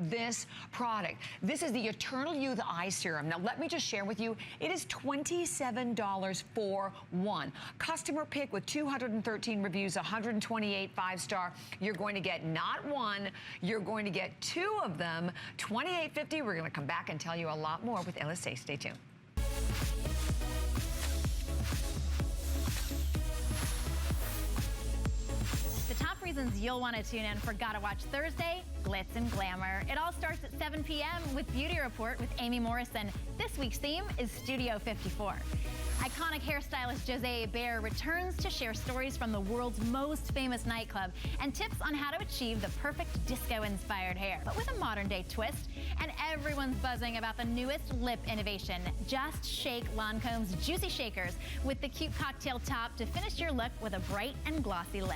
this product. This is the Eternal Youth Eye Serum. Now, let me just share with you, it is $27 for one. Customer pick with 213 reviews, 128 5-star. You're going to get not one, you're going to get two of them, $28.50. We're going to come back and tell you a lot more with Elysee. Stay tuned. The top reasons you'll want to tune in for Gotta Watch Thursday, glitz and glamour. It all starts at 7 p.m. with Beauty Report with Amy Morrison. This week's theme is Studio 54. Iconic hairstylist Jose Bear returns to share stories from the world's most famous nightclub and tips on how to achieve the perfect disco-inspired hair, but with a modern-day twist. And everyone's buzzing about the newest lip innovation, Just Shake Lancome's Juicy Shakers, with the cute cocktail top to finish your look with a bright and glossy lip.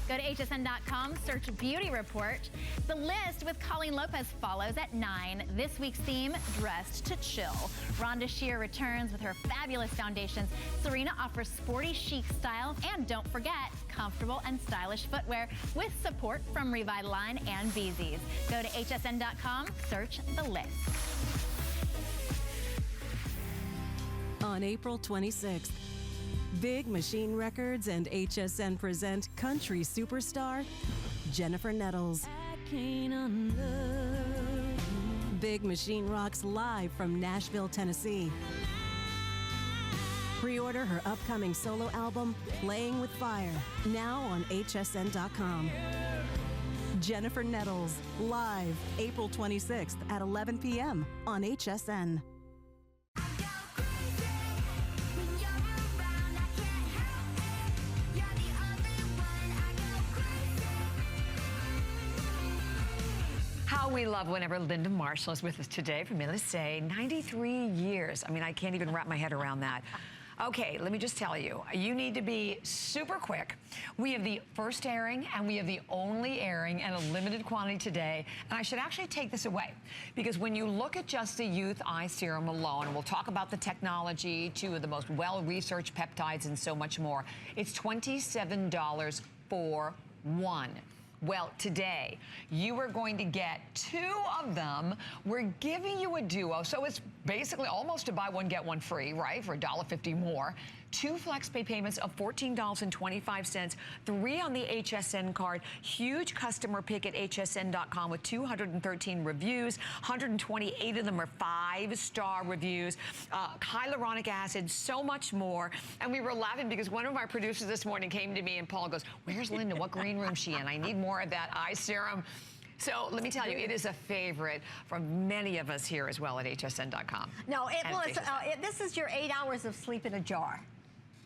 Go to hsn.com, search Beauty Report. The list with Colleen Lopez follows at 9. This week's theme, Dressed to Chill. Rhonda Shear returns with her fabulous foundations. Serena offers sporty chic style. And don't forget, comfortable and stylish footwear with support from Revitaline and Beezy's. Go to hsn.com, search the list. On April 26th, Big Machine Records and HSN present country superstar Jennifer Nettles. Big Machine rocks live from Nashville, Tennessee. Pre-order her upcoming solo album, Playing with Fire, now on hsn.com. Jennifer Nettles, live April 26th at 11 p.m. on HSN. How we love whenever Linda Marshall is with us today from Elysee. 93 years. I mean, I can't even wrap my head around that. Okay, let me just tell you, you need to be super quick. We have the first airing and we have the only airing and a limited quantity today. And I should actually take this away because when you look at just the Youth Eye Serum alone, and we'll talk about the technology, two of the most well-researched peptides and so much more, it's $27 for one. Well, today, you are going to get two of them. We're giving you a duo, so it's basically almost a buy one, get one free, right, for $1.50 more. Two flex pay payments of $14.25, 3 on the HSN card. Huge customer pick at hsn.com with 213 reviews. 128 of them are 5-star reviews. Hyaluronic acid, so much more. And we were laughing because one of our producers this morning came to me and Paul goes, "Where's Linda? What green room is she in? I need more of that eye serum." So let me tell you, it is a favorite from many of us here as well at hsn.com. No, this is your 8 hours of sleep in a jar.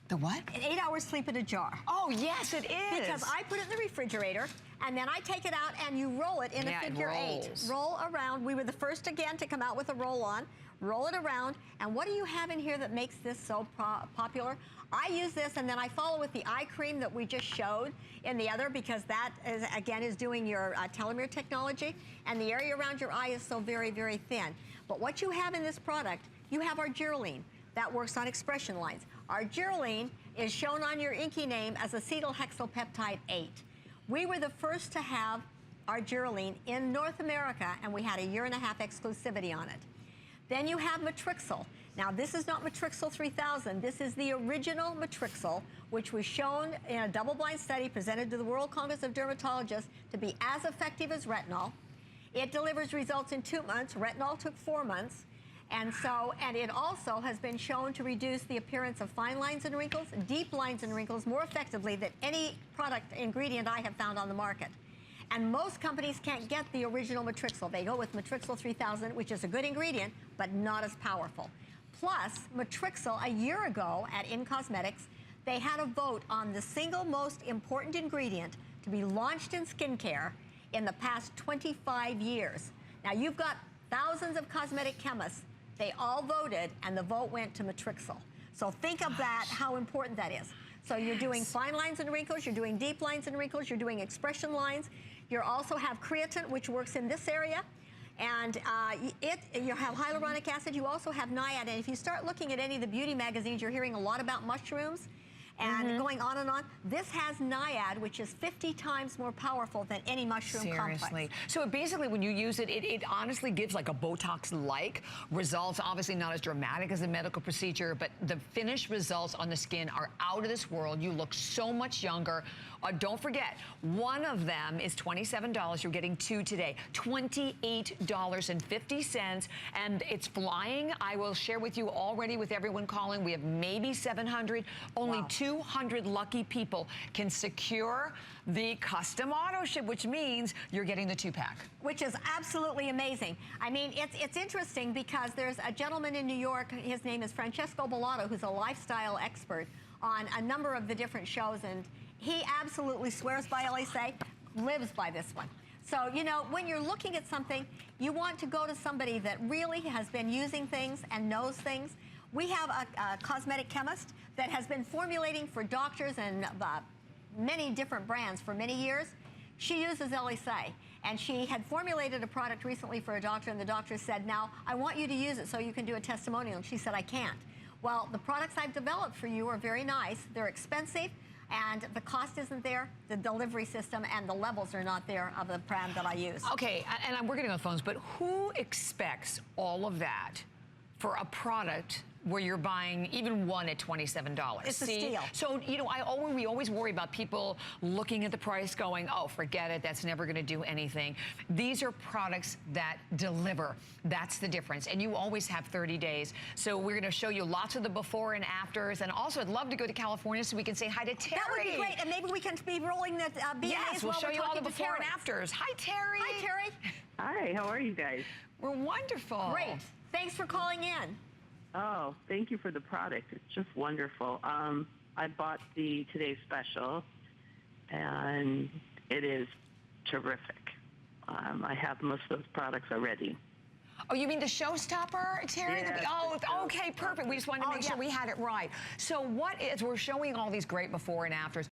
The what? An 8 hours sleep in a jar. Oh, yes, it is. Because I put it in the refrigerator, and then I take it out, and you roll it in a figure 8. Roll around. We were the first, again, to come out with a roll-on. Roll it around, and what do you have in here that makes this so popular? I use this, and then I follow with the eye cream that we just showed in the other, because that, is doing your telomere technology, and the area around your eye is so very, very thin. But what you have in this product, you have our Geraldine. That works on expression lines. Our Geraldine is shown on your inky name as acetylhexylpeptide 8. We were the first to have our Geraldine in North America, and we had a 1.5 year exclusivity on it. Then you have Matrixyl. Now, this is not Matrixyl 3000. This is the original Matrixyl, which was shown in a double-blind study presented to the World Congress of Dermatologists to be as effective as retinol. It delivers results in 2 months. Retinol took 4 months. And it also has been shown to reduce the appearance of fine lines and wrinkles, deep lines and wrinkles more effectively than any product ingredient I have found on the market. And most companies can't get the original Matrixyl. They go with Matrixyl 3000, which is a good ingredient, but not as powerful. Plus, Matrixyl, a year ago at In Cosmetics, they had a vote on the single most important ingredient to be launched in skincare in the past 25 years. Now, you've got thousands of cosmetic chemists. They all voted, and the vote went to Matrixyl. So think of that, how important that is. So you're doing fine lines and wrinkles, you're doing deep lines and wrinkles, you're doing expression lines. You also have creatine, which works in this area. And you have hyaluronic acid, you also have niacin. And if you start looking at any of the beauty magazines, you're hearing a lot about mushrooms. and going on and on. This has NIAID, which is 50 times more powerful than any mushroom complex. So basically, when you use it, it honestly gives like a Botox-like results. Obviously not as dramatic as a medical procedure, but the finished results on the skin are out of this world. You look so much younger. Don't forget, one of them is $27. You're getting two today. $28.50, and it's flying. I will share with you already with everyone calling. We have maybe 700. Only 200 lucky people can secure the custom auto ship, which means you're getting the 2-pack. Which is absolutely amazing. I mean, it's interesting because there's a gentleman in New York, his name is Francesco Bellato, who's a lifestyle expert on a number of the different shows, and he absolutely swears by Elysee, lives by this one. So, you know, when you're looking at something, you want to go to somebody that really has been using things and knows things. We have a cosmetic chemist that has been formulating for doctors and many different brands for many years. She uses Elysee, and she had formulated a product recently for a doctor, and the doctor said, now, I want you to use it so you can do a testimonial. And she said, I can't. Well, the products I've developed for you are very nice. They're expensive, and the cost isn't there, the delivery system and the levels are not there of the brand that I use. Okay, and we're getting on the phones, but who expects all of that for a product where you're buying even one at $27? It's a steal. So, you know, we always worry about people looking at the price going, oh, forget it, that's never gonna do anything. These are products that deliver. That's the difference. And you always have 30 days. So we're gonna show you lots of the before and afters. And also, I'd love to go to California so we can say hi to Terry. That would be great. And maybe we can be rolling the BNAs. Yes, we'll show you all the before and afters. Hi, Terry. Hi, Terry. Hi, how are you guys? We're wonderful. Great. Thanks for calling in. Oh, thank you for the product. It's just wonderful. I bought the Today's Special, and it is terrific. I have most of those products already. Oh, you mean the showstopper, Terry? Yes, Oh, okay, perfect. We just wanted to make sure we had it right. So what is, we're showing all these great before and afters.